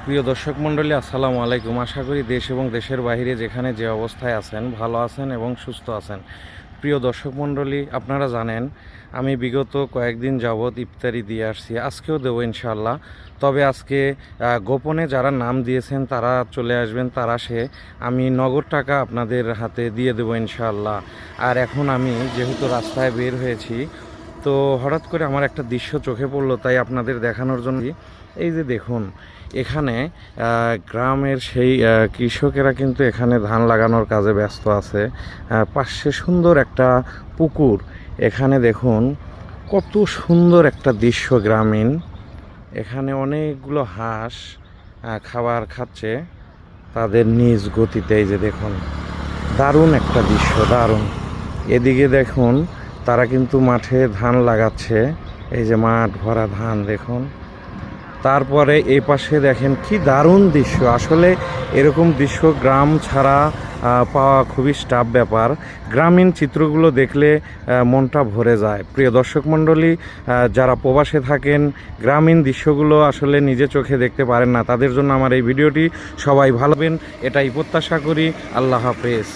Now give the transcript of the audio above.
প্রিয় দর্শক মণ্ডলী, আসসালামু আলাইকুম। আশা করি দেশ এবং দেশের বাইরে যেখানে যে অবস্থায় আছেন ভালো আছেন এবং সুস্থ আছেন। প্রিয় দর্শক মণ্ডলী, আপনারা জানেন আমি বিগত কয়েকদিন যাবৎ ইফতারি দিয়ে আসছি, আজকেও দেবো ইনশাআল্লাহ। তবে আজকে গোপনে যারা নাম দিয়েছেন তারা চলে আসবেন, তারা আমি নগদ টাকা আপনাদের হাতে দিয়ে দেবো ইনশাআল্লাহ। আর এখন আমি যেহেতু রাস্তায় বের হয়েছি, তো হঠাৎ করে আমার একটা দৃশ্য চোখে পড়লো, তাই আপনাদের দেখানোর জন্য। এই যে দেখুন, এখানে গ্রামের সেই কৃষকেরা কিন্তু এখানে ধান লাগানোর কাজে ব্যস্ত আছে। পাশে সুন্দর একটা পুকুর, এখানে দেখুন কত সুন্দর একটা দৃশ্য গ্রামীণ। এখানে অনেকগুলো হাঁস খাবার খাচ্ছে তাদের নিজ গতিতে। এই যে দেখুন, দারুণ একটা দৃশ্য, দারুণ। এদিকে দেখুন তারা কিন্তু মাঠে ধান লাগাচ্ছে, এই যে মাঠ ভরা ধান দেখুন। তারপরে এই পাশে দেখেন কি দারুণ দৃশ্য। আসলে এরকম দৃশ্য গ্রাম ছাড়া পাওয়া খুবই টাফ ব্যাপার। গ্রামীণ চিত্রগুলো দেখলে মনটা ভরে যায়। প্রিয় দর্শক মণ্ডলী, যারা প্রবাসে থাকেন গ্রামীণ দৃশ্যগুলো আসলে নিজে চোখে দেখতে পারেন না, তাদের জন্য আমার এই ভিডিওটি। সবাই ভালোবেন এটাই প্রত্যাশা করি। আল্লাহ হাফেজ।